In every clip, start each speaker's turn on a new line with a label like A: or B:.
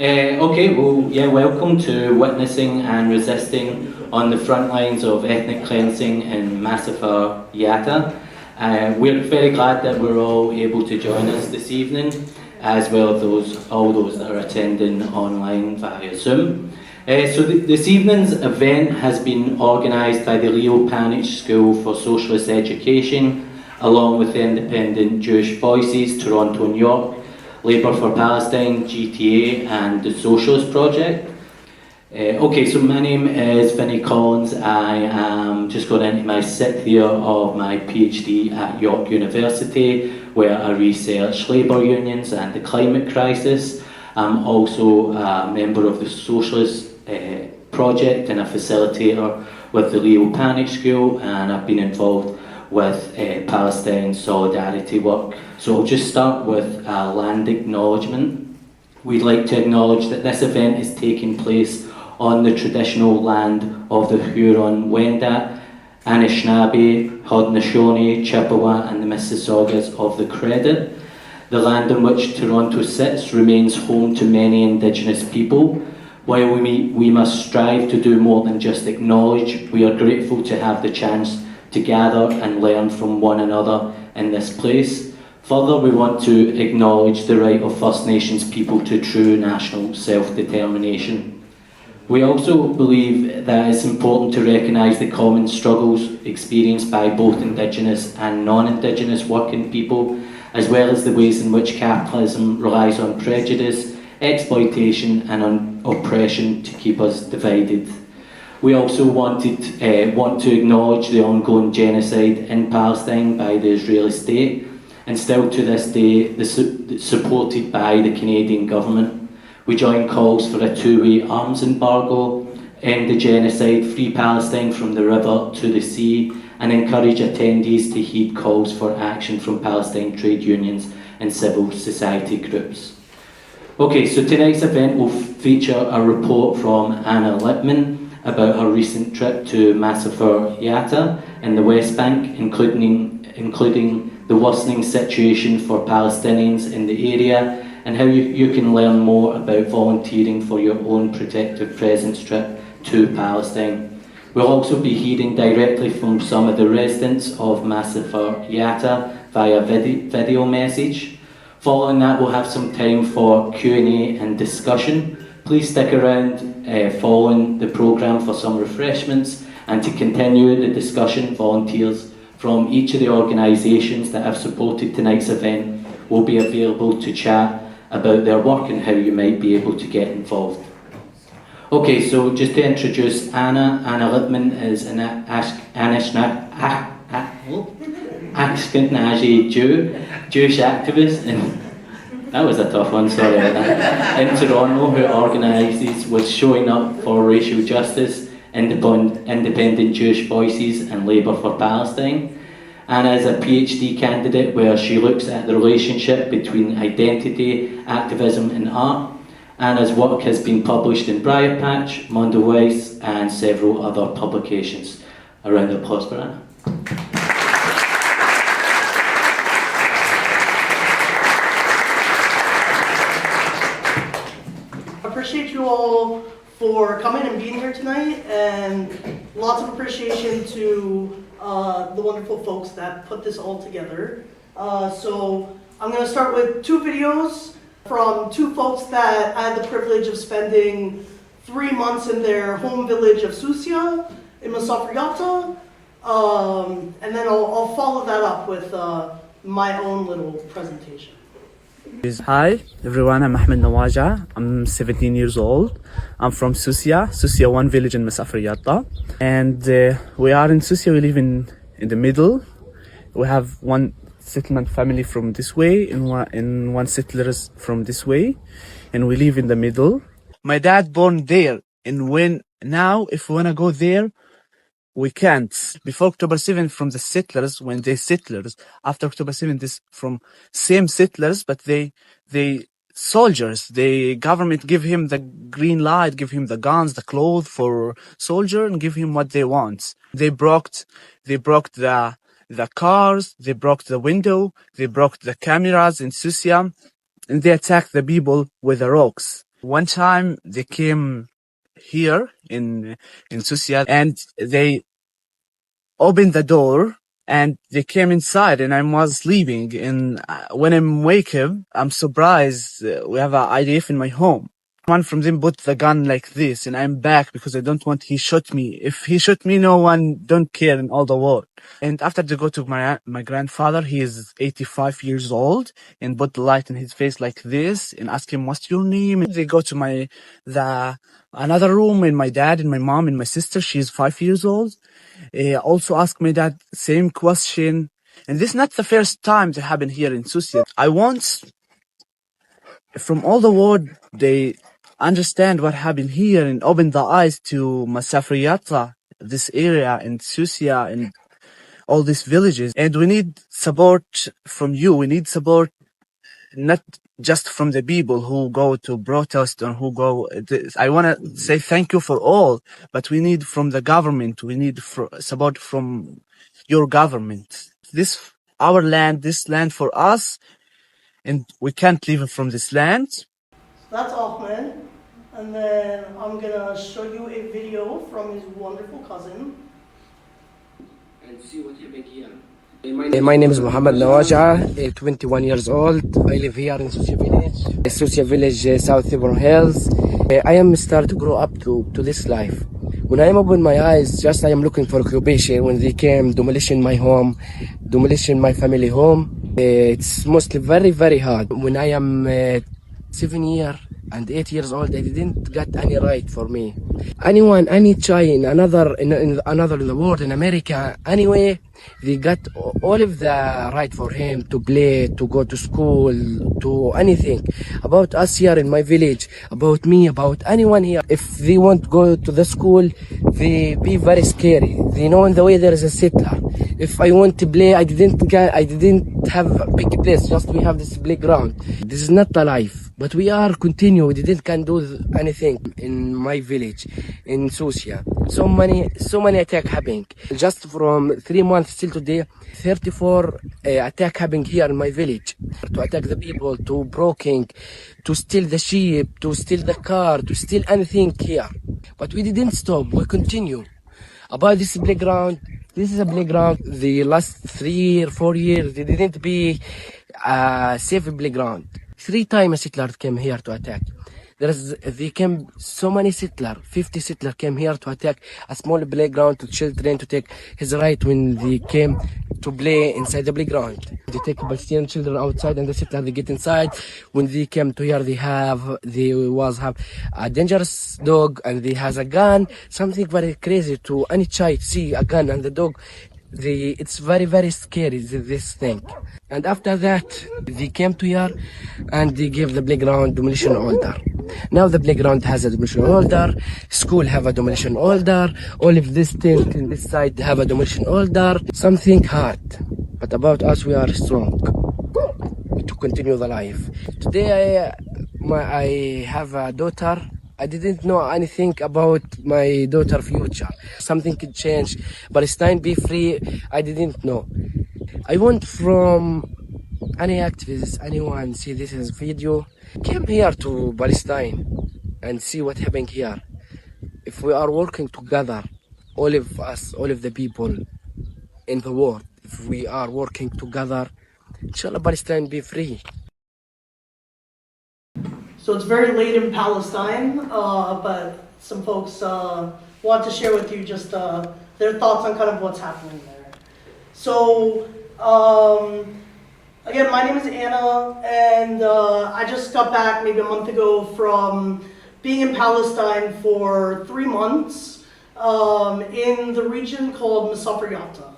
A: Okay, well, yeah, welcome to Witnessing and Resisting on the Front Lines of Ethnic Cleansing in Masafer Yatta. We're very glad that we're all able to join us this evening, as well as all those that are attending online via Zoom. This evening's event has been organised by the Leo Panich School for Socialist Education, along with the Independent Jewish Voices, Toronto and York, Labour for Palestine, GTA, and the Socialist Project. So my name is Vinnie Collins. I am just going into my 6th year of my PhD at York University, where I research labour unions and the climate crisis. I'm also a member of the Socialist Project and a facilitator with the Leo Panich School, and I've been involved with Palestine solidarity work. So I'll just start with a land acknowledgement. We'd like to acknowledge that this event is taking place on the traditional land of the Huron-Wendat, Anishinaabe, Haudenosaunee, Chippewa and the Mississaugas of the Credit. The land on which Toronto sits remains home to many Indigenous people. While we must strive to do more than just acknowledge, we are grateful to have the chance to gather and learn from one another in this place. Further, we want to acknowledge the right of First Nations people to true national self-determination. We also believe that it's important to recognise the common struggles experienced by both Indigenous and non-Indigenous working people, as well as the ways in which capitalism relies on prejudice, exploitation and on oppression to keep us divided. We also want to acknowledge the ongoing genocide in Palestine by the Israeli state, and still to this day supported by the Canadian government. We join calls for a two-way arms embargo, end the genocide, free Palestine from the river to the sea, and encourage attendees to heed calls for action from Palestine trade unions and civil society groups. Okay, so tonight's event will feature a report from Anna Lippman about her recent trip to Masafer Yatta in the West Bank, including the worsening situation for Palestinians in the area, and how you can learn more about volunteering for your own protective presence trip to Palestine. We'll also be hearing directly from some of the residents of Masafer Yatta via video message. Following that, we'll have some time for Q&A and discussion. Please stick around following the programme for some refreshments, and to continue the discussion, volunteers from each of the organisations that have supported tonight's event will be available to chat about their work and how you might be able to get involved. Okay, so just to introduce Anna Lippman is an Ashkenazi Jewish activist, and that was a tough one, sorry about that, in Toronto, who organises with Showing Up for Racial Justice, Independent Jewish Voices and Labour for Palestine. Anna is a PhD candidate where she looks at the relationship between identity, activism and art. Anna's work has been published in Briarpatch, Mondoweiss and several other publications. A round of applause for Anna.
B: Appreciate you all for coming and being here tonight, and lots of appreciation to the wonderful folks that put this all together. So I'm going to start with two videos from two folks that I had the privilege of spending 3 months in their home village of Susia in Masafer Yatta, and then I'll follow that up with my own little presentation.
C: Hi everyone, I'm Ahmed Nawaja. I'm 17 years old. I'm from Susia 1 village in Masafer Yatta. And we are in Susia, we live in the middle. We have one settlement family from this way and one settlers from this way. And we live in the middle. My dad born there, and now if we wanna go there, we can't. Before October 7, from the settlers, when they settlers, after October 7, this from same settlers, but they soldiers. The government give him the green light, give him the guns, the clothes for soldier, and give him what they want. They broke the cars, they broke the window, they broke the cameras in Susia, and they attacked the people with the rocks. One time they came here in Susia and they opened the door and they came inside and I was sleeping and when I'm wake up, I'm surprised we have an IDF in my home. One from them put the gun like this and I'm back because I don't want he shot me. If he shot me, no one don't care in all the world. And after they go to my grandfather, he is 85 years old and put the light in his face like this and ask him, what's your name? And they go to another room and my dad and my mom and my sister, she's 5 years old. Also ask my dad same question. And this is not the first time it happened here in Susia. I want from all the world, they understand what happened here and open the eyes to Masafer Yatta, this area in Susia and all these villages. And we need support from you. We need support not just from the people who go to protest or who go. I want to say thank you for all, but we need from the government. We need support from your government. This our land, this land for us, and we can't leave from this land.
B: That's Ahmed. And then I'm gonna show you a video from his wonderful cousin.
D: And see what happened here. My name is Muhammad Nawaja, 21 years old. I live here in Susia Village, South Hebron Hills. I am started to grow up to this life. When I am open my eyes, just I am looking for occupation. When they came, demolition my home, demolition my family home. It's mostly very, very hard. When I am 7 years and 8 years old, I didn't get any right for me. Anyone, any child in another in the world, in America, anyway, they got all of the right for him to play, to go to school, to anything. About us here in my village, about me, about anyone here. If they want to go to the school, they be very scary. They know in the way there is a settler. If I want to play, I didn't have a big place. Just we have this playground. This is not a life, but we are continue. We can do anything in my village, in Susia. So many attack happening. Just from 3 months till today, 34 attack happening here in my village. To attack the people, to broking, to steal the sheep, to steal the car, to steal anything here. But we didn't stop. We continue. About this playground, this is a playground. The last 3 or 4 years, it didn't be a safe playground. 3 times a settler came here to attack. They came so many settlers, 50 settlers came here to attack a small playground to children to take his right when they came to play inside the playground. They take Palestinian children outside and the settlers they get inside. When they came to here, they have a dangerous dog and they has a gun. Something very crazy to any child see a gun and the dog. It's very, very scary, this thing. And after that, they came to here and they gave the playground demolition order. Now the playground has a demolition order, school have a demolition order, all of this thing in this side have a demolition order. Something hard, but about us, we are strong to continue the life. Today, I have a daughter. I didn't know anything about my daughter's future. Something could change. Palestine be free. I didn't know. I want from any activist, anyone see this as video, came here to Palestine and see what happened here. If we are working together, all of us, all of the people in the world, if we are working together, inshallah Palestine be free.
B: So it's very late in Palestine, but some folks want to share with you just their thoughts on kind of what's happening there. So, again, my name is Anna, and I just got back maybe a month ago from being in Palestine for 3 months in the region called Masafer Yatta.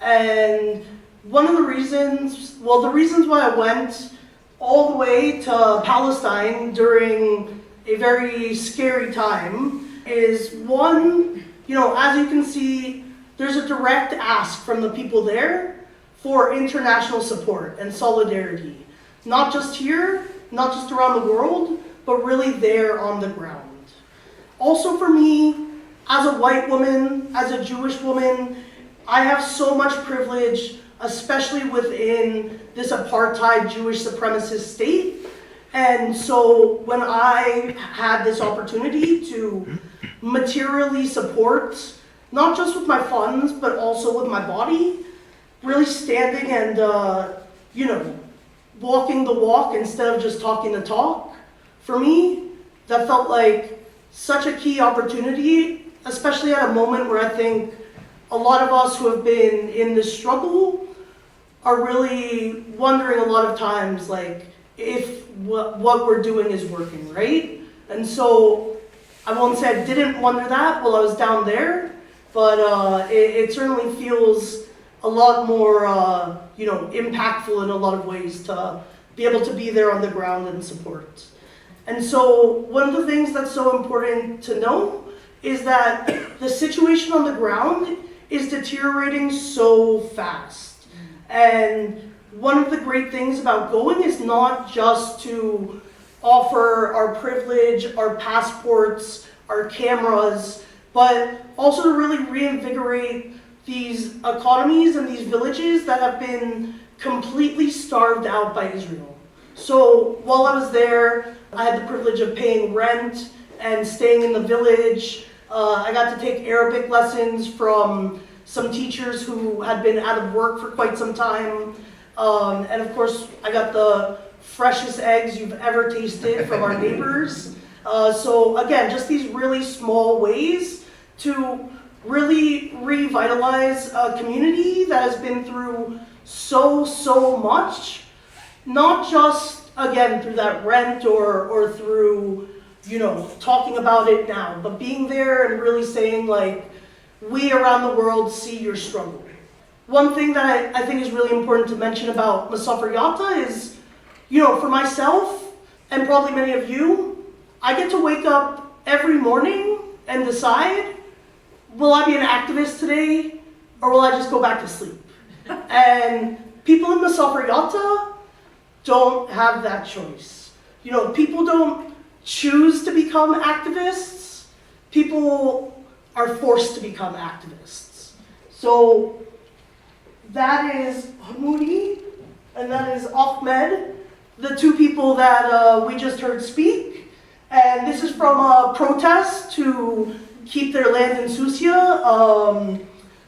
B: And one of the reasons why I went all the way to Palestine during a very scary time is one, as you can see, there's a direct ask from the people there for international support and solidarity. Not just here, not just around the world, but really there on the ground. Also for me, as a white woman, as a Jewish woman, I have so much privilege, especially within this apartheid Jewish supremacist state. And so when I had this opportunity to materially support, not just with my funds, but also with my body, really standing and, walking the walk instead of just talking the talk, for me, that felt like such a key opportunity, especially at a moment where I think a lot of us who have been in this struggle are really wondering a lot of times, like, if what we're doing is working, right? And so I won't say I didn't wonder that while I was down there, but it certainly feels a lot more, impactful in a lot of ways to be able to be there on the ground and support. And so one of the things that's so important to know is that the situation on the ground is deteriorating so fast. And one of the great things about going is not just to offer our privilege, our passports, our cameras, but also to really reinvigorate these economies and these villages that have been completely starved out by Israel. So while I was there, I had the privilege of paying rent and staying in the village. I got to take Arabic lessons from some teachers who had been out of work for quite some time. And of course, I got the freshest eggs you've ever tasted from our neighbors. So again, just these really small ways to really revitalize a community that has been through so much, not just, again, through that rent or through, talking about it now, but being there and really saying, like, we around the world see your struggle. One thing that I think is really important to mention about Masafer Yatta is, for myself, and probably many of you, I get to wake up every morning and decide, will I be an activist today, or will I just go back to sleep? And people in Masafer Yatta don't have that choice. People don't choose to become activists. People are forced to become activists. So that is Hamoudi, and that is Ahmed, the two people that we just heard speak. And this is from a protest to keep their land in Susia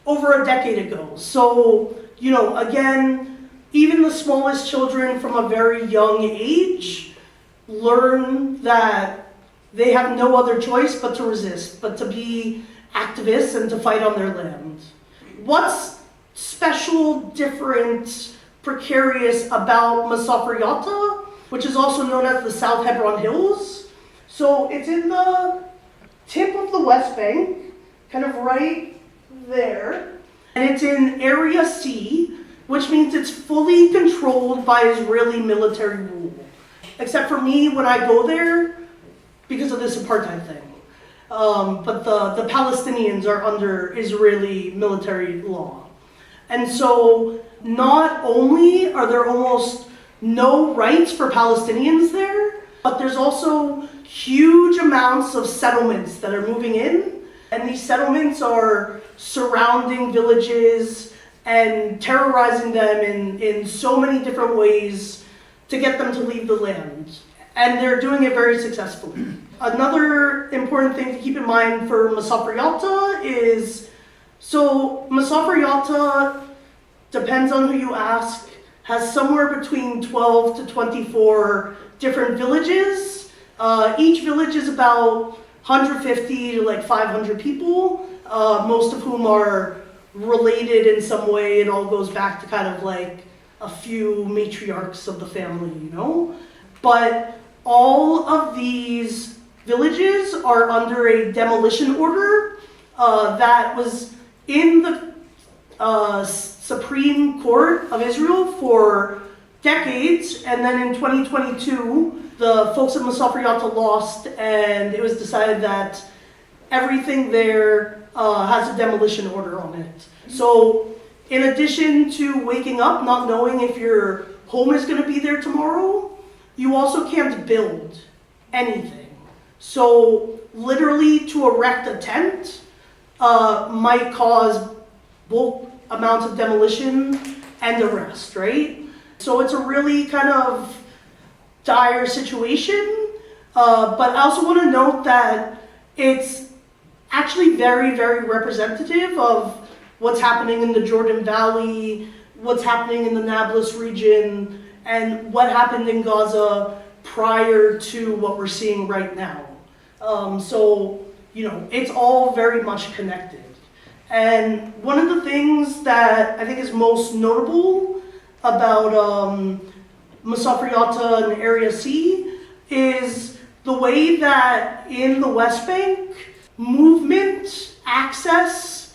B: over a decade ago. So, again, even the smallest children from a very young age learn that they have no other choice but to resist, but to be activists and to fight on their land. What's special, different, precarious about Masafer Yatta, which is also known as the South Hebron Hills? So it's in the tip of the West Bank, kind of right there, and it's in Area C, which means it's fully controlled by Israeli military rule. Except for me when I go there, because of this apartheid thing. But the Palestinians are under Israeli military law. And so not only are there almost no rights for Palestinians there, but there's also huge amounts of settlements that are moving in. And these settlements are surrounding villages and terrorizing them in so many different ways to get them to leave the land. And they're doing it very successfully. Another important thing to keep in mind for Masafer Yatta is, so Masafer Yatta, depends on who you ask, has somewhere between 12 to 24 different villages. Each village is about 150 to like 500 people, most of whom are related in some way. It all goes back to kind of like a few matriarchs of the family, But all of these villages are under a demolition order that was in the Supreme Court of Israel for decades, and then in 2022, the folks at Masafer Yatta lost, and it was decided that everything there has a demolition order on it. So in addition to waking up not knowing if your home is going to be there tomorrow, you also can't build anything. So literally to erect a tent might cause bulk amounts of demolition and arrest, right? So it's a really kind of dire situation, but I also want to note that it's actually very, very representative of what's happening in the Jordan Valley, what's happening in the Nablus region, and what happened in Gaza prior to what we're seeing right now. So, it's all very much connected. And one of the things that I think is most notable about Masafer Yatta and Area C is the way that in the West Bank, movement, access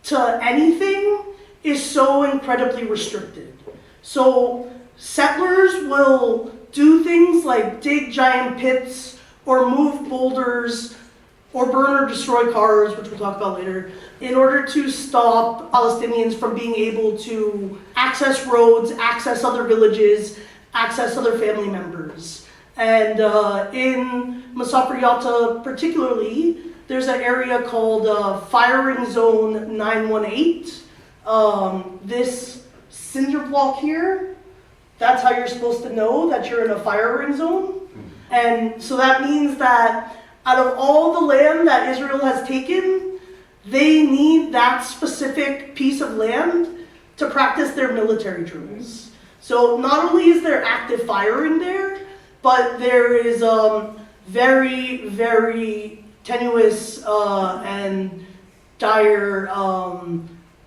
B: to anything is so incredibly restricted. So settlers will do things like dig giant pits or move boulders or burn or destroy cars, which we'll talk about later, in order to stop Palestinians from being able to access roads, access other villages, access other family members. And in Masafer Yatta particularly, there's an area called Firing Zone 918. This cinder block here, that's how you're supposed to know that you're in a firing zone. And so that means that out of all the land that Israel has taken, they need that specific piece of land to practice their military drills. So not only is there active firing there, but there is very, very tenuous and dire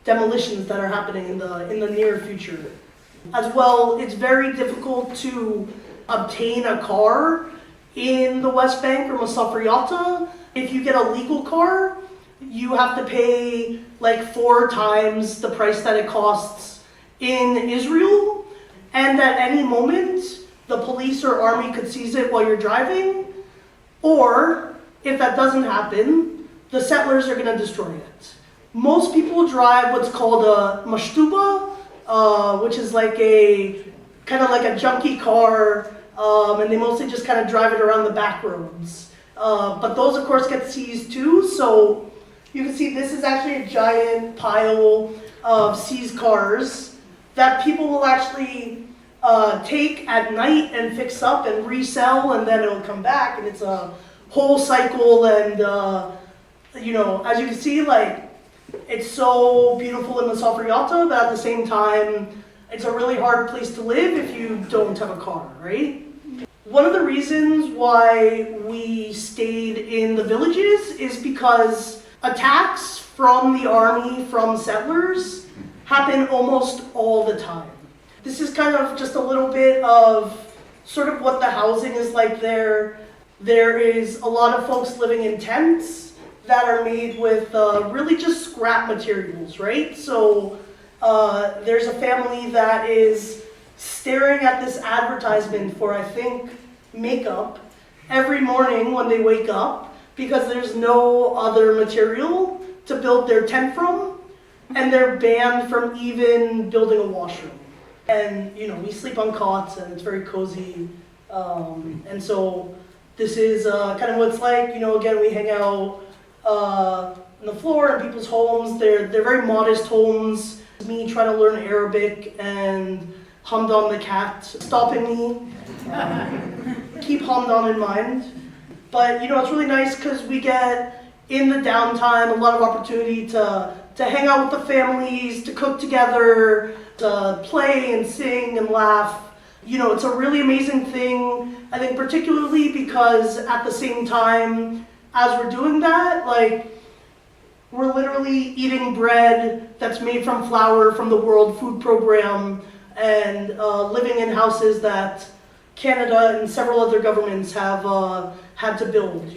B: demolitions that are happening in the near future. As well, it's very difficult to obtain a car in the West Bank or Masafer Yatta. If you get a legal car, you have to pay like 4 times the price that it costs in Israel. And at any moment, the police or army could seize it while you're driving. Or, if that doesn't happen, the settlers are going to destroy it. Most people drive what's called a mashtuba, which is like kind of like a junky car, and they mostly just kind of drive it around the back roads. But those, of course, get seized too. So you can see this is actually a giant pile of seized cars that people will actually take at night and fix up and resell, and then it'll come back, and it's a whole cycle. And as you can see, like, it's so beautiful in Masafer Yatta, but at the same time, it's a really hard place to live if you don't have a car, right? One of the reasons why we stayed in the villages is because attacks from the army, from settlers, happen almost all the time. This is kind of just a little bit of sort of what the housing is like there. There is a lot of folks living in tents that are made with really just scrap materials, right? So there's a family that is staring at this advertisement for, I think, makeup every morning when they wake up because there's no other material to build their tent from, and they're banned from even building a washroom. And, we sleep on cots, and it's very cozy. And so this is kind of what it's like. Again, we hang out on the floor in people's homes. They're very modest homes. Me trying to learn Arabic and Hamdan the cat stopping me. Keep Hamdan in mind. But, it's really nice because we get, in the downtime, a lot of opportunity to hang out with the families, to cook together, to play and sing and laugh. It's a really amazing thing, I think, particularly because at the same time as we're doing that, like, we're literally eating bread that's made from flour from the World Food Program and living in houses that Canada and several other governments have had to build,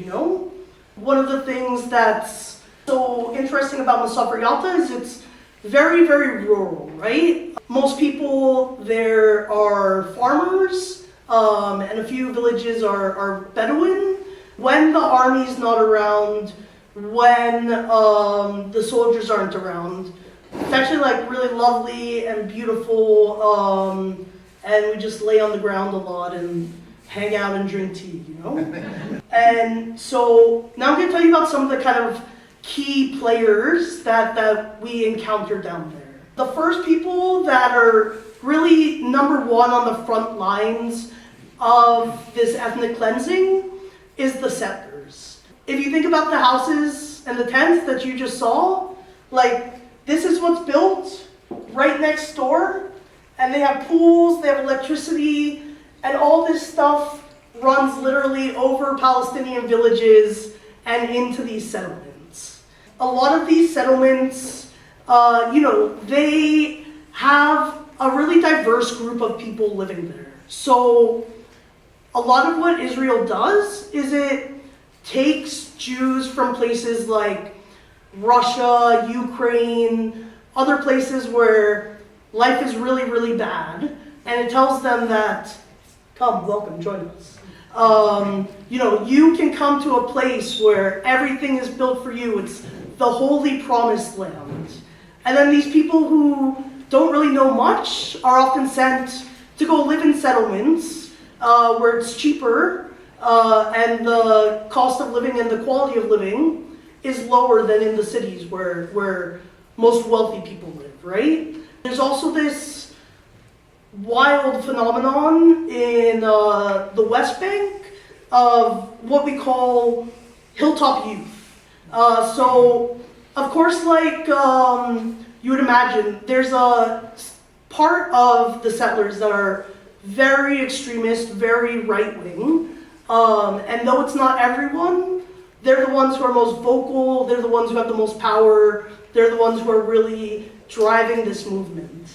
B: One of the things that's so interesting about Masafer Yatta is it's very, very rural, right? Most people there are farmers, and a few villages are Bedouin. When the army's not around, when the soldiers aren't around, it's actually like really lovely and beautiful, and we just lay on the ground a lot and hang out and drink tea, And so now I'm going to tell you about some of the kind of key players that we encountered down there. The first people that are really number one on the front lines of this ethnic cleansing is the settlers. If you think about the houses and the tents that you just saw, like, this is what's built right next door, and they have pools, they have electricity, and all this stuff runs literally over Palestinian villages and into these settlements. A lot of these settlements, they have a really diverse group of people living there. So a lot of what Israel does is it takes Jews from places like Russia, Ukraine, other places where life is really, really bad, and it tells them that, come, welcome, join us. You can come to a place where everything is built for you. It's the holy promised land. And then these people who don't really know much are often sent to go live in settlements where it's cheaper and the cost of living and the quality of living is lower than in the cities where most wealthy people live, right? There's also this wild phenomenon in the West Bank of what we call hilltop youth. So, of course, like you would imagine, there's a part of the settlers that are very extremist, very right-wing, and though it's not everyone, they're the ones who are most vocal, they're the ones who have the most power, they're the ones who are really driving this movement.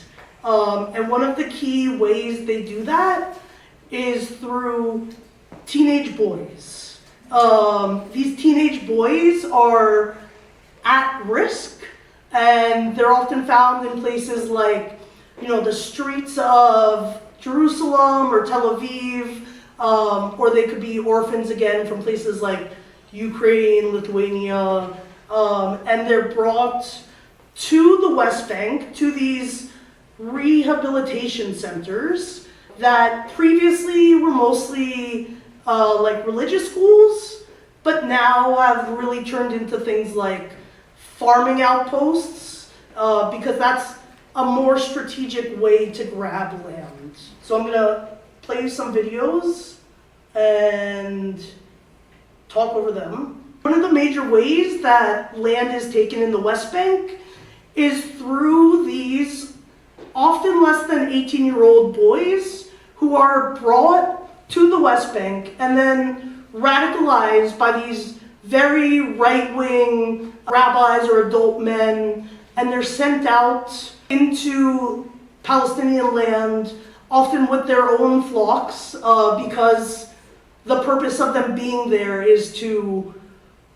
B: And one of the key ways they do that is through teenage boys. These teenage boys are at risk, and they're often found in places like, the streets of Jerusalem or Tel Aviv, or they could be orphans again from places like Ukraine, Lithuania, and they're brought to the West Bank, to these rehabilitation centers that previously were mostly like religious schools, but now have really turned into things like farming outposts, because that's a more strategic way to grab land. So I'm gonna play you some videos and talk over them. One of the major ways that land is taken in the West Bank is through these often less than 18-year-old boys who are brought to the West Bank and then radicalized by these very right-wing rabbis or adult men, and they're sent out into Palestinian land, often with their own flocks, because the purpose of them being there is to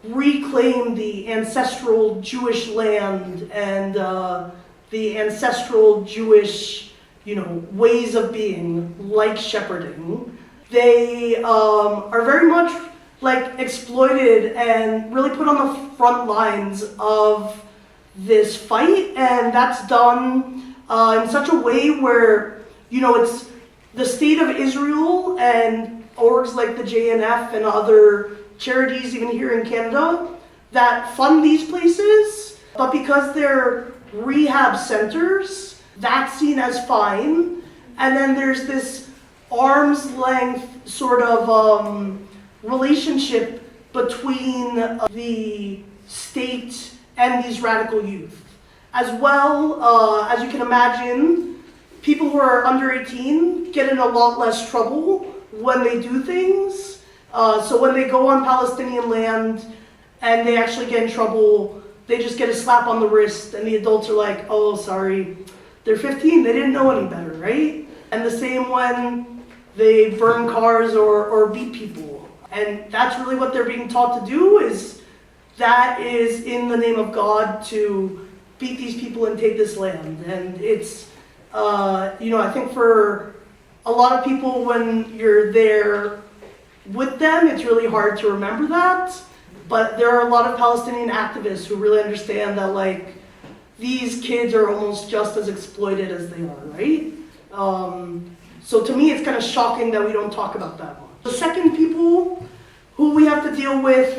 B: reclaim the ancestral Jewish land and the ancestral Jewish, ways of being, like shepherding. They are very much like exploited and really put on the front lines of this fight, and that's done in such a way where, it's the state of Israel and orgs like the JNF and other charities, even here in Canada, that fund these places, but because they're rehab centers, that's seen as fine. And then there's this arm's length sort of relationship between the state and these radical youth. As well, as you can imagine, people who are under 18 get in a lot less trouble when they do things. So when they go on Palestinian land and they actually get in trouble, they just get a slap on the wrist and the adults are like, oh, sorry, they're 15, they didn't know any better, right? And the same when they burn cars or beat people. And that's really what they're being taught to do, is that is in the name of God to beat these people and take this land. And it's, I think for a lot of people when you're there with them, it's really hard to remember that. But there are a lot of Palestinian activists who really understand that, like, these kids are almost just as exploited as they are, right? So to me, it's kind of shocking that we don't talk about that much. The second people who we have to deal with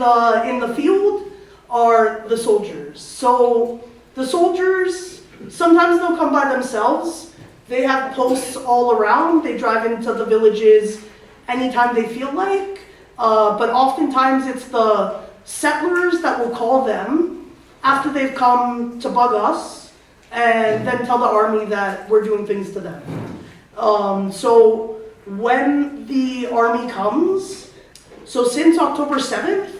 B: in the field are the soldiers. So the soldiers, sometimes they'll come by themselves. They have posts all around. They drive into the villages anytime they feel like, but oftentimes it's the settlers that will call them after they've come to bug us and then tell the army that we're doing things to them. So when the army comes, so since October 7th,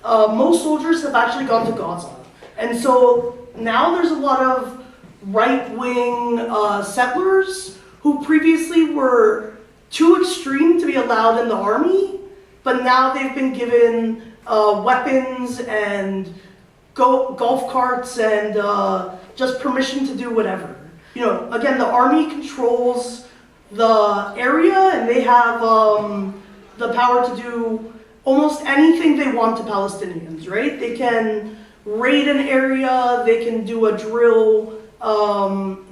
B: most soldiers have actually gone to Gaza. And so now there's a lot of right-wing settlers who previously were too extreme to be allowed in the army, but now they've been given weapons and golf carts and just permission to do whatever. You know, again, the army controls the area and they have the power to do almost anything they want to Palestinians, right? They can raid an area, they can do a drill,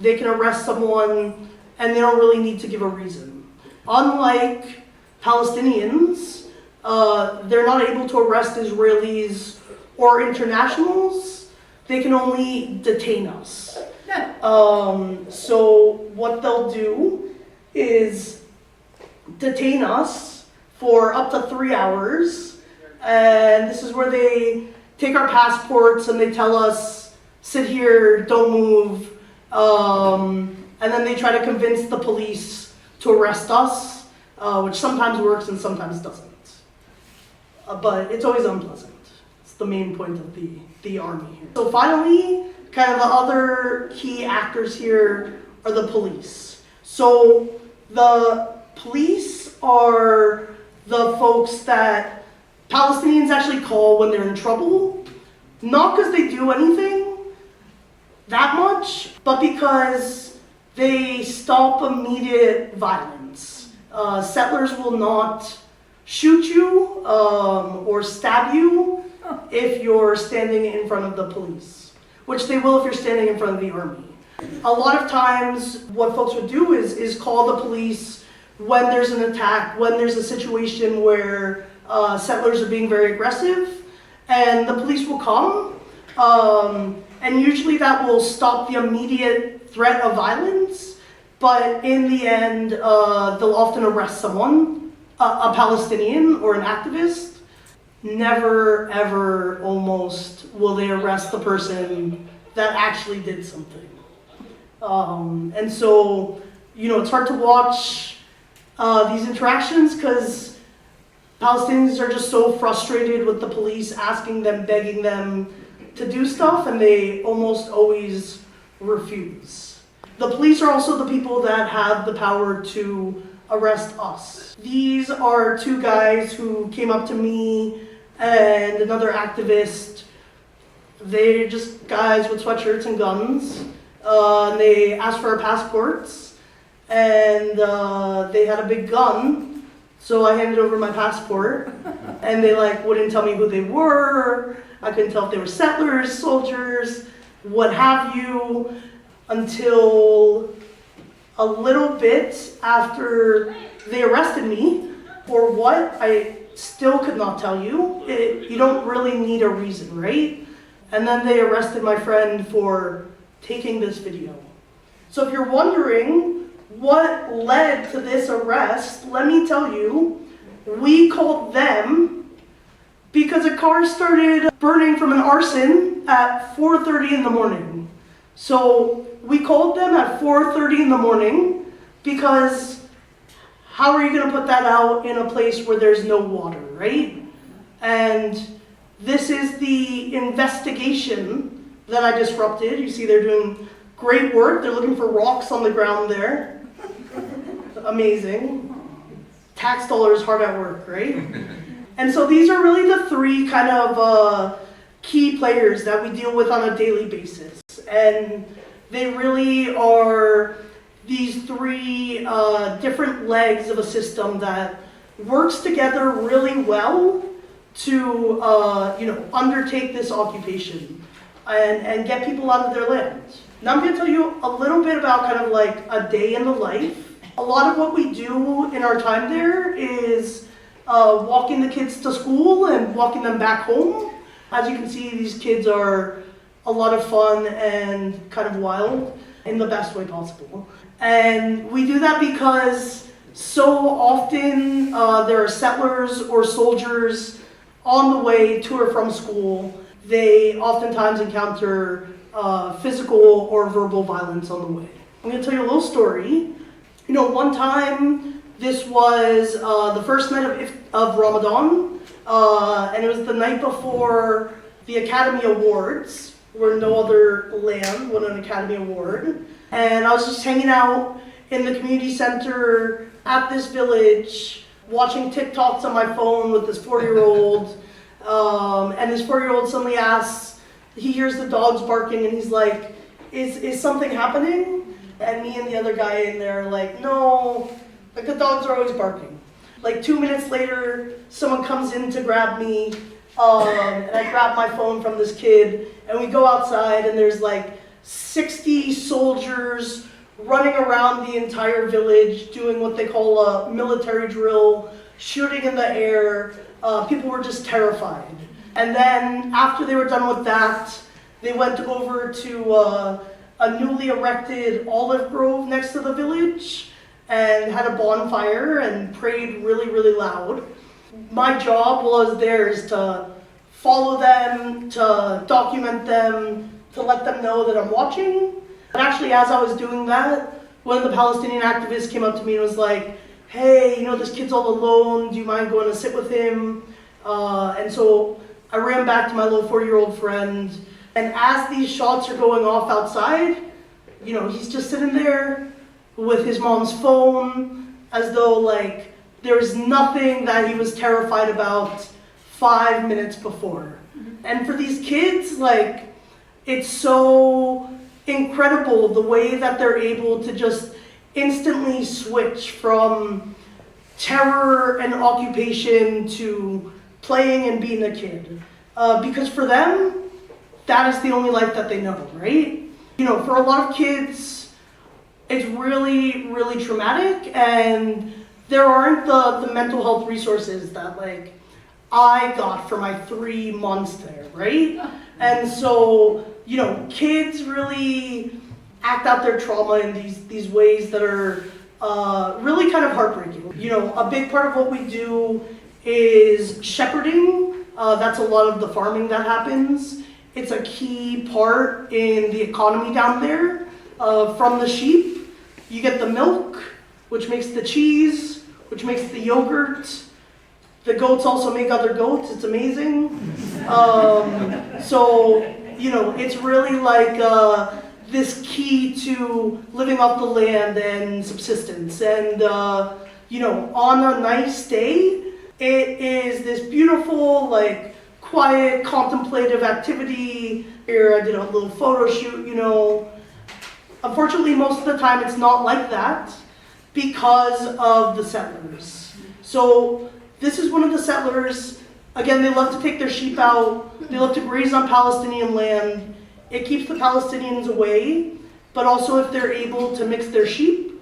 B: they can arrest someone, and they don't really need to give a reason. Unlike Palestinians, they're not able to arrest Israelis or internationals. They can only detain us. So what they'll do is detain us for up to 3 hours, and this is where they take our passports and they tell us, sit here, don't move, and then they try to convince the police to arrest us, which sometimes works and sometimes doesn't. But it's always unpleasant. It's the main point of the army here. So finally, kind of the other key actors here are the police. So the police are the folks that Palestinians actually call when they're in trouble, not because they do anything that much, but because they stop immediate violence. Settlers will not shoot you or stab you if you're standing in front of the police, which they will if you're standing in front of the army. A lot of times what folks would do is call the police when there's an attack, when there's a situation where settlers are being very aggressive, and the police will come, and usually that will stop the immediate threat of violence, but in the end, they'll often arrest someone, a Palestinian or an activist. Never, ever, almost, will they arrest the person that actually did something. And so, you know, it's hard to watch these interactions because Palestinians are just so frustrated with the police asking them, begging them to do stuff, and they almost always refuse. The police are also the people that have the power to arrest us. These are two guys who came up to me and another activist. They're just guys with sweatshirts and guns. And they asked for our passports, and they had a big gun, so I handed over my passport, and they wouldn't tell me who they were. I couldn't tell if they were settlers, soldiers, what have you, until a little bit after they arrested me. For what, I still could not tell you. You don't really need a reason, right? And then they arrested my friend for taking this video. So if you're wondering what led to this arrest, let me tell you, we called them because a car started burning from an arson at 4:30 in the morning. So we called them at 4:30 in the morning because how are you going to put that out in a place where there's no water, right? And this is the investigation that I disrupted. You see they're doing great work. They're looking for rocks on the ground there. Amazing. Tax dollars hard at work, right? And so these are really the three kind of key players that we deal with on a daily basis. And they really are these three different legs of a system that works together really well to undertake this occupation and get people out of their land. Now I'm going to tell you a little bit about kind of like a day in the life. A lot of what we do in our time there is walking the kids to school and walking them back home. As you can see, these kids are a lot of fun and kind of wild in the best way possible. And we do that because so often there are settlers or soldiers on the way to or from school, they oftentimes encounter physical or verbal violence on the way. I'm going to tell you a little story. You know, one time, this was the first night of Ramadan, and it was the night before the Academy Awards, where no other land won an Academy Award. And I was just hanging out in the community center at this village, watching TikToks on my phone with this 4-year-old, and this 4-year-old suddenly asks, he hears the dogs barking, and he's like, is something happening? And me and the other guy in there are like, no, like the dogs are always barking. Like 2 minutes later, someone comes in to grab me, and I grab my phone from this kid, and we go outside, and there's like 60 soldiers running around the entire village, doing what they call a military drill, shooting in the air. People were just terrified. And then after they were done with that, they went over to a newly erected olive grove next to the village and had a bonfire and prayed really, really loud. My job was theirs to follow them, to document them, to let them know that I'm watching. And actually, as I was doing that, one of the Palestinian activists came up to me and was like, hey, you know, this kid's all alone, do you mind going to sit with him? And so I ran back to my little 4-year-old friend, and as these shots are going off outside, you know, he's just sitting there with his mom's phone, as though like there was nothing that he was terrified about 5 minutes before. And for these kids, like, it's so incredible the way that they're able to just instantly switch from terror and occupation to playing and being a kid. Because for them, that is the only life that they know, right? You know, for a lot of kids, it's really, really traumatic, and there aren't the mental health resources that like I got for my 3 months there, right? And so, you know, kids really act out their trauma in these ways that are really kind of heartbreaking. You know, a big part of what we do is shepherding. That's a lot of the farming that happens. It's a key part in the economy down there. From the sheep, you get the milk, which makes the cheese, which makes the yogurt. The goats also make other goats. It's amazing. So, you know, it's really like this key to living off the land and subsistence. And, you know, on a nice day, it is this beautiful, like, quiet, contemplative activity. Here I did a little photo shoot, you know. Unfortunately, most of the time it's not like that because of the settlers. So this is one of the settlers. Again, they love to take their sheep out. They love to graze on Palestinian land. It keeps the Palestinians away, but also if they're able to mix their sheep,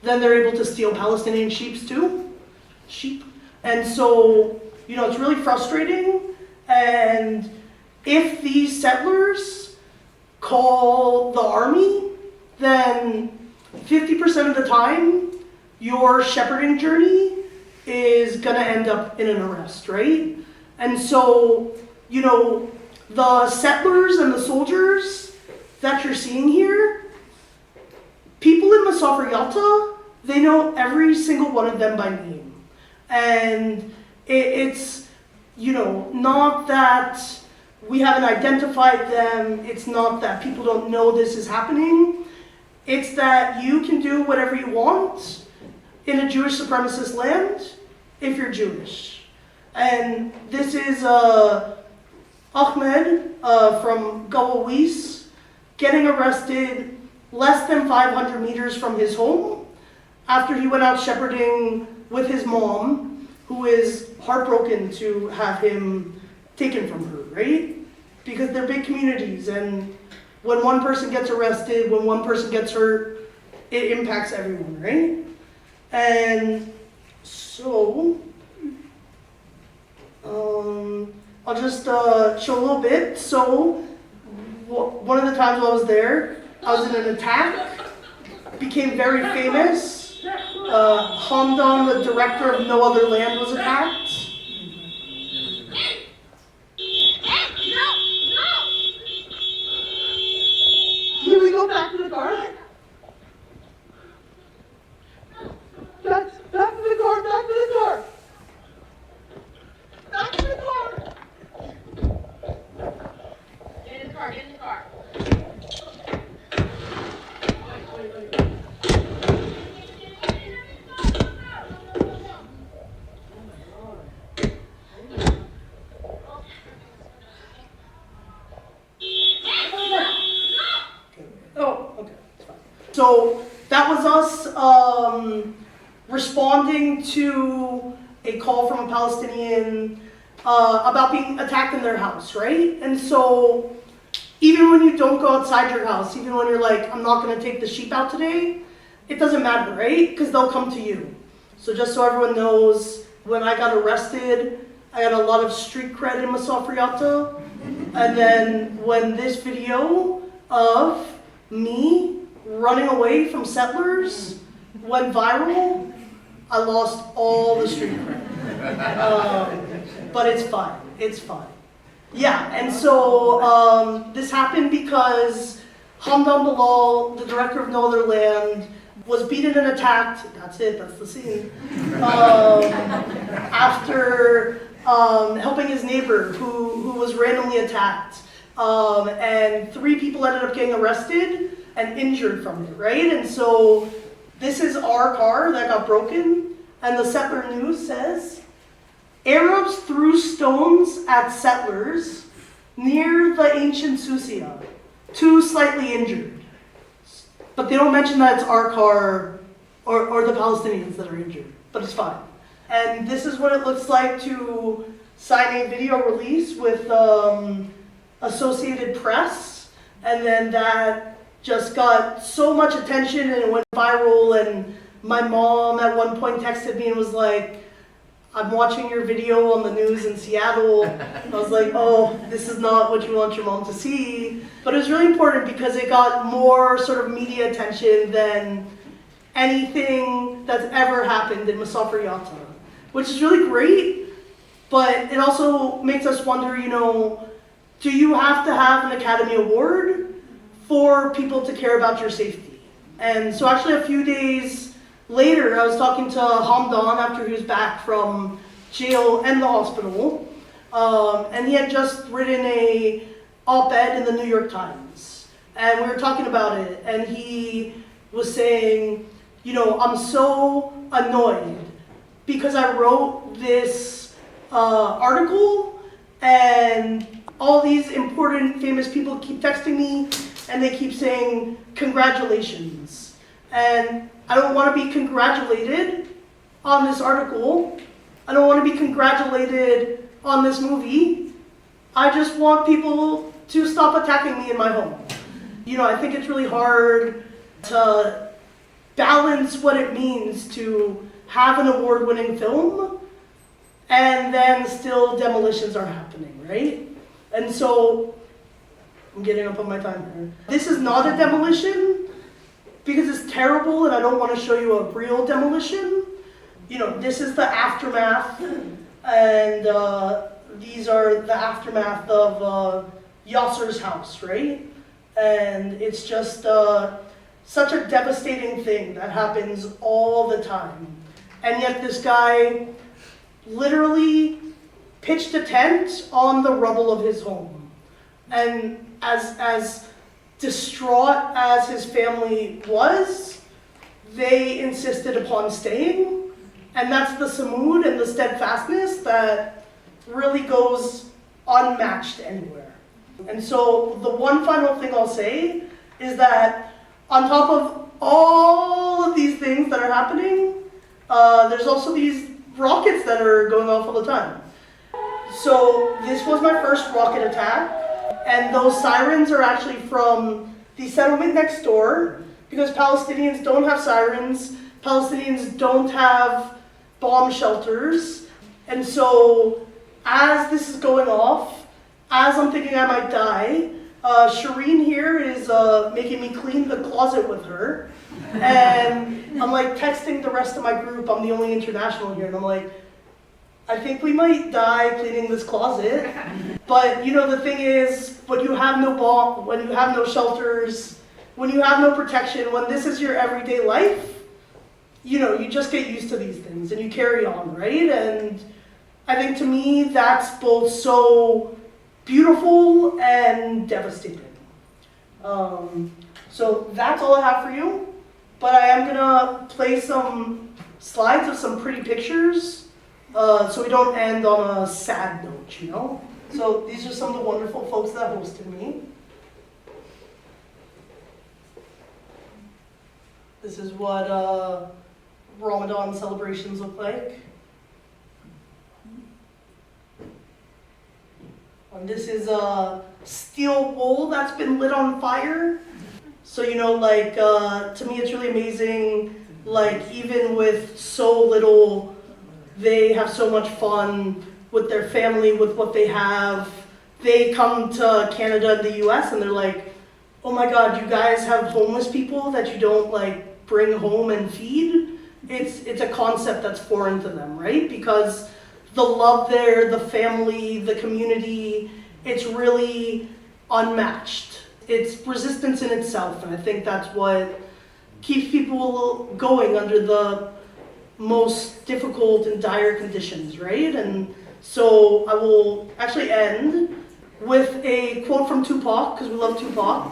B: then they're able to steal Palestinian sheep too. And so, you know, it's really frustrating. And if these settlers call the army, then 50% of the time, your shepherding journey is gonna end up in an arrest, right? And so, you know, the settlers and the soldiers that you're seeing here, people in Masafer Yatta, they know every single one of them by name. And it's, you know, not that we haven't identified them, it's not that people don't know this is happening, it's that you can do whatever you want in a Jewish supremacist land if you're Jewish. And this is Ahmed from Gawawis getting arrested less than 500 meters from his home after he went out shepherding with his mom, who is heartbroken to have him taken from her, right? Because they're big communities, and when one person gets arrested, when one person gets hurt, it impacts everyone, right? And so, I'll just show a little bit. So, one of the times while I was there, I was in an attack, became very famous, Hamdan, the director of No Other Land, was attacked. Here we go, back to the car. Back to the car, back to the car. Back to the car.
E: Get in the car, get in the car.
B: Oh, okay. So that was us responding to a call from a Palestinian about being attacked in their house, right? And so even when you don't go outside your house, even when you're like, I'm not going to take the sheep out today, it doesn't matter, right? Because they'll come to you. So just so everyone knows, when I got arrested, I got a lot of street cred in Masafer Yatta. And then when this video of me running away from settlers went viral, I lost all the street cred. But it's fine, it's fine. Yeah, and so this happened because Hamdan Bilal, the director of No Other Land, was beaten and attacked, that's it, that's the scene, after helping his neighbor who was randomly attacked. And 3 people ended up getting arrested and injured from it, right? And so this is our car that got broken, and the Settler News says, Arabs threw stones at settlers near the ancient Susia, 2 slightly injured. But they don't mention that it's our car or the Palestinians that are injured, but it's fine. And this is what it looks like to sign a video release with Associated Press, and then that just got so much attention and it went viral, and my mom at one point texted me and was like, I'm watching your video on the news in Seattle. I was like, oh, this is not what you want your mom to see. But it was really important because it got more sort of media attention than anything that's ever happened in Masafer Yatta, which is really great, but it also makes us wonder, you know, do you have to have an Academy Award for people to care about your safety? And so actually a few days later, I was talking to Hamdan after he was back from jail and the hospital, and he had just written a op-ed in the New York Times, and we were talking about it, and he was saying, you know, I'm so annoyed because I wrote this article, and all these important, famous people keep texting me, and they keep saying, congratulations. And I don't want to be congratulated on this article. I don't want to be congratulated on this movie. I just want people to stop attacking me in my home. You know, I think it's really hard to balance what it means to have an award-winning film and then still demolitions are happening, right? And so, I'm getting up on my time here. This is not a demolition because it's terrible and I don't want to show you a real demolition. You know, this is the aftermath, and these are the aftermath of Yasser's house, right? And it's just such a devastating thing that happens all the time. And yet this guy literally pitched a tent on the rubble of his home. And as distraught as his family was, they insisted upon staying. And that's the samud and the steadfastness that really goes unmatched anywhere. And so the one final thing I'll say is that on top of all of these things that are happening, there's also these rockets that are going off all the time. So this was my first rocket attack, and those sirens are actually from the settlement next door, because Palestinians don't have sirens, Palestinians don't have bomb shelters, and so as this is going off, as I'm thinking I might die, Shireen here is making me clean the closet with her, And I'm like texting the rest of my group, I'm the only international here, and I'm like, I think we might die cleaning this closet. But you know, the thing is, when you have no bomb, when you have no shelters, when you have no protection, when this is your everyday life, you know, you just get used to these things and you carry on, right? And I think to me, that's both so beautiful and devastating. So that's all I have for you, but I am gonna play some slides of some pretty pictures, so we don't end on a sad note, you know? So these are some of the wonderful folks that hosted me. This is what Ramadan celebrations look like. And this is a steel bowl that's been lit on fire. So, you know, like, to me it's really amazing, like, even with so little, they have so much fun with their family, with what they have. They come to Canada and the US and they're like, oh my God, you guys have homeless people that you don't like bring home and feed? It's a concept that's foreign to them, right? Because the love there, the family, the community, it's really unmatched. It's resistance in itself, and I think that's what keeps people going under the most difficult and dire conditions, right? And so I will actually end with a quote from Tupac, because we love Tupac.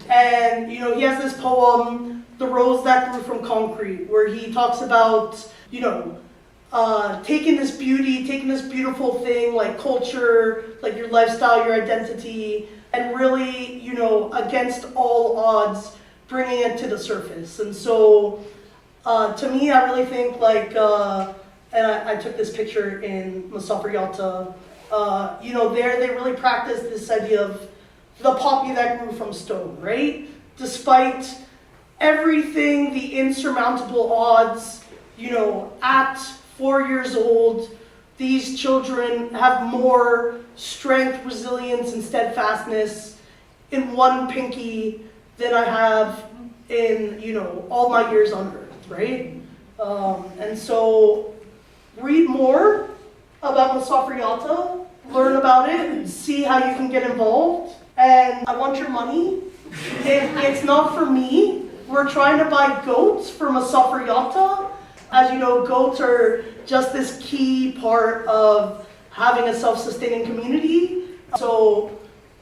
B: And, you know, he has this poem, The Rose That Grew from Concrete, where he talks about, you know, taking this beauty, taking this beautiful thing like culture, like your lifestyle, your identity, and really, you know, against all odds, bringing it to the surface. And so, to me, I really think like, and I took this picture in Masafer Yatta, you know, there they really practice this idea of the poppy that grew from stone, right? Despite everything, the insurmountable odds, you know, at 4 years old, these children have more strength, resilience, and steadfastness in one pinky than I have in, you know, all my years on earth, right? And so read more about Masafer Yatta, learn about it, see how you can get involved. And I want your money. It's not for me. We're trying to buy goats for Masafer Yatta. As you know, goats are just this key part of having a self-sustaining community. So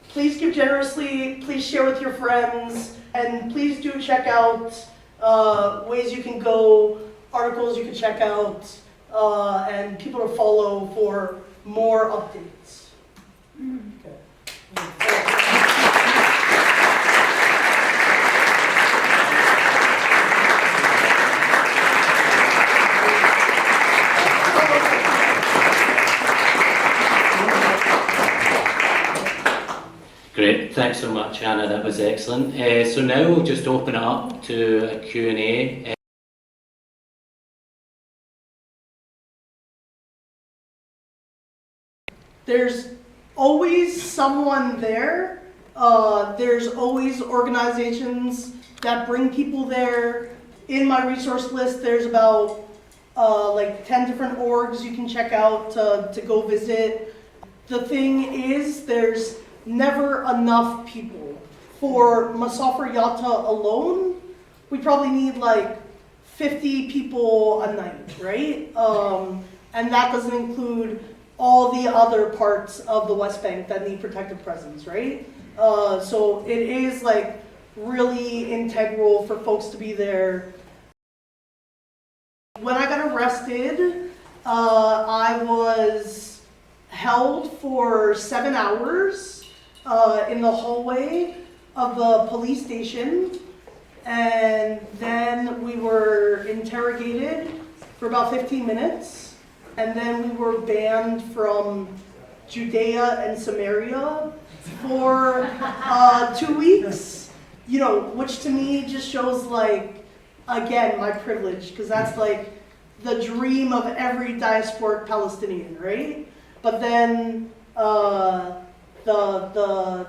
B: please give generously, please share with your friends, and please do check out ways you can go, articles you can check out, and people to follow for more updates. Okay.
A: Great, thanks so much, Anna, that was excellent. So now we'll just open it up to a Q&A.
B: There's always someone there. There's always organizations that bring people there. In my resource list, there's about like 10 different orgs you can check out to go visit. The thing is, there's never enough people. For Masafer Yatta alone, we probably need like 50 people a night, right? And that doesn't include all the other parts of the West Bank that need protective presence, right? So it is like really integral for folks to be there. When I got arrested, I was held for 7 hours in the hallway of the police station, and then we were interrogated for about 15 minutes, and then we were banned from Judea and Samaria for 2 weeks, you know, which to me just shows like, again, my privilege, because that's like the dream of every diasporic Palestinian, right? But then the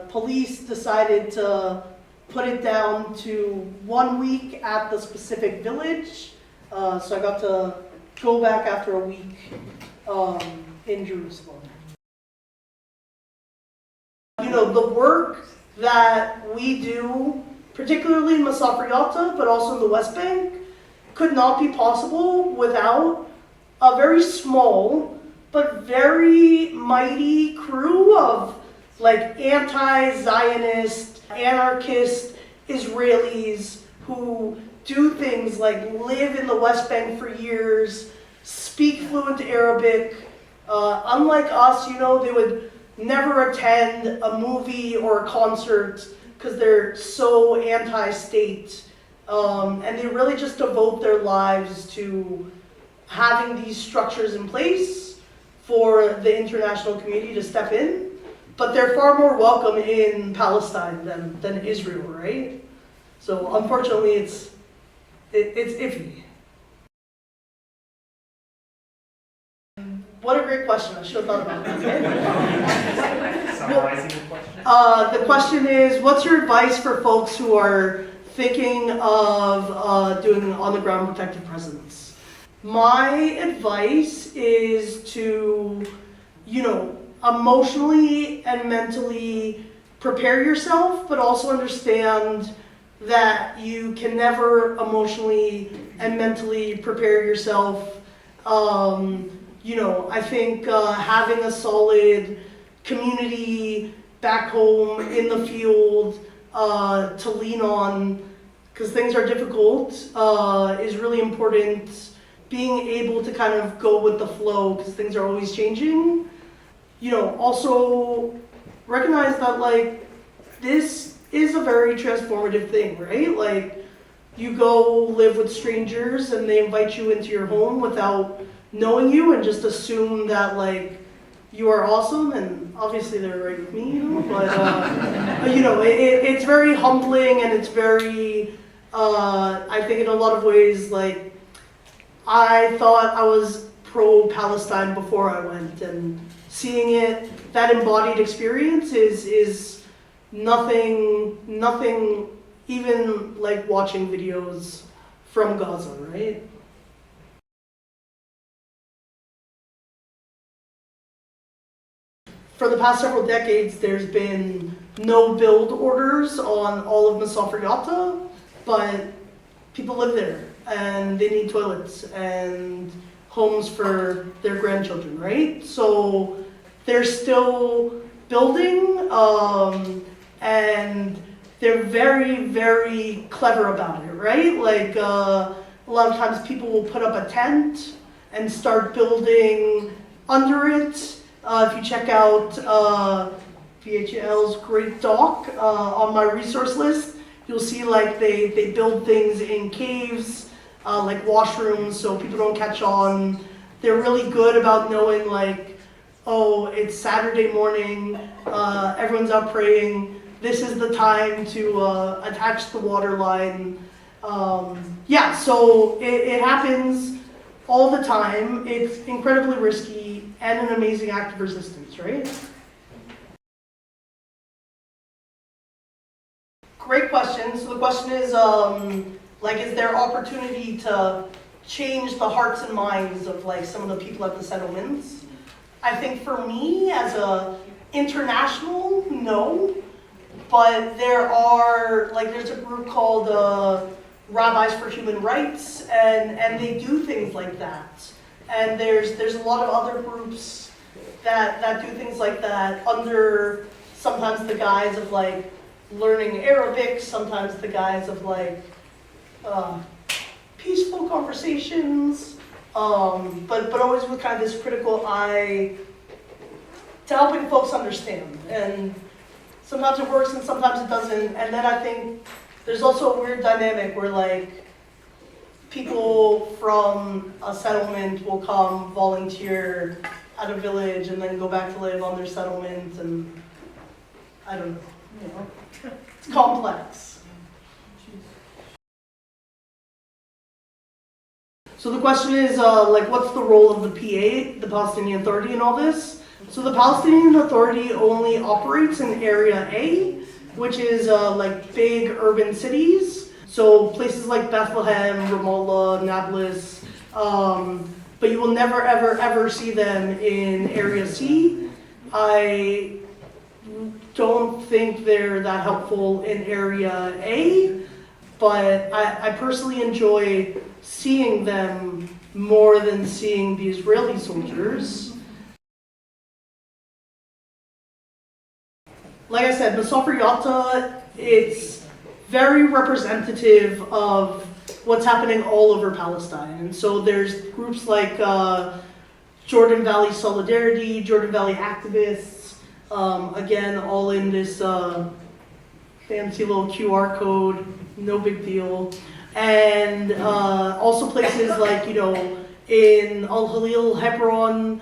B: police decided to put it down to 1 week at the specific village. So I got to go back after a week in Jerusalem. You know, the work that we do, particularly in Masafer Yatta, but also in the West Bank, could not be possible without a very small but very mighty crew of like anti-Zionist, anarchist Israelis who do things like live in the West Bank for years, speak fluent Arabic. Unlike us, you know, they would never attend a movie or a concert because they're so anti-state. And they really just devote their lives to having these structures in place for the international community to step in. But they're far more welcome in Palestine than Israel, right? So unfortunately, it's iffy. What a great question. I should have thought about that.
F: Summarizing the question?
B: The question is, what's your advice for folks who are thinking of doing an on-the-ground protective presence? My advice is to, you know, emotionally and mentally prepare yourself, but also understand that you can never emotionally and mentally prepare yourself. You know, I think having a solid community back home in the field to lean on, because things are difficult, is really important. Being able to kind of go with the flow, because things are always changing. You know, also recognize that like this is a very transformative thing, right? Like you go live with strangers and they invite you into your home without knowing you and just assume that like you are awesome, and obviously they're right with me, you know, but you know, it's very humbling, and it's very, I think in a lot of ways, like I thought I was pro-Palestine before I went, and seeing it, that embodied experience is nothing even like watching videos from Gaza, right? For the past several decades, there's been no build orders on all of Masafer Yatta, but people live there and they need toilets and homes for their grandchildren, right? So they're still building, and they're very, very clever about it, right? Like a lot of times people will put up a tent and start building under it. If you check out VHL's great doc on my resource list, you'll see like they build things in caves, like washrooms, so people don't catch on. They're really good about knowing like, oh, it's Saturday morning, everyone's out praying, this is the time to attach the water line. Yeah, so it happens all the time. It's incredibly risky and an amazing act of resistance, right? Great question. So the question is, like, is there opportunity to change the hearts and minds of like some of the people at the settlements? I think for me, as a international, no. But there are, like, there's a group called Rabbis for Human Rights, and they do things like that. And there's a lot of other groups that do things like that under sometimes the guise of like learning Arabic, sometimes the guise of like peaceful conversations, but always with kind of this critical eye to helping folks understand. And sometimes it works and sometimes it doesn't. And then I think there's also a weird dynamic where like people from a settlement will come volunteer at a village and then go back to live on their settlement, and I don't know, you know, it's complex. So the question is, like, what's the role of the PA, the Palestinian Authority, in all this? So the Palestinian Authority only operates in Area A, which is like big urban cities. So places like Bethlehem, Ramallah, Nablus, but you will never, ever, ever see them in Area C. I don't think they're that helpful in Area A, but I personally enjoy seeing them more than seeing the Israeli soldiers. Like I said, Masafer Yatta, it's very representative of what's happening all over Palestine. And so there's groups like Jordan Valley Solidarity, Jordan Valley Activists, again, all in this fancy little QR code, no big deal. And also places like, you know, in Al-Halil, Hebron,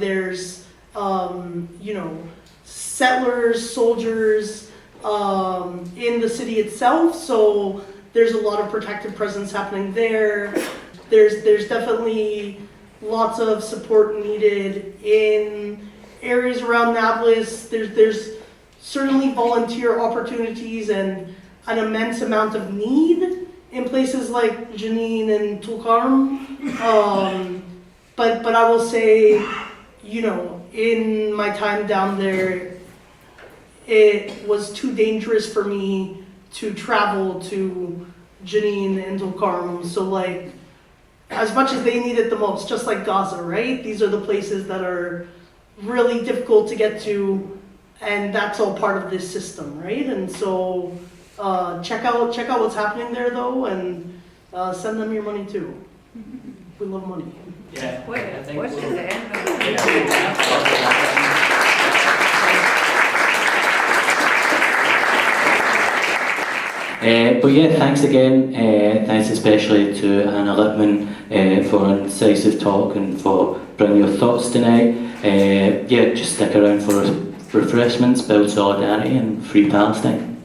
B: there's, you know, settlers, soldiers in the city itself. So there's a lot of protective presence happening there. There's definitely lots of support needed in areas around Nablus. There's certainly volunteer opportunities and an immense amount of need in places like Jenin and Tulkarm. But I will say, you know, in my time down there, it was too dangerous for me to travel to Jenin and Tulkarm. So like, as much as they need it the most, just like Gaza, right? These are the places that are really difficult to get to, and that's all part of this system, right? And so check out what's happening there though, and send them your money too. We love money.
A: Yeah.
E: What's at the end of
A: But yeah, thanks again. Thanks especially to Anna Lippman for an incisive talk and for bringing your thoughts tonight. Yeah, just stick around for refreshments, build solidarity and free Palestine.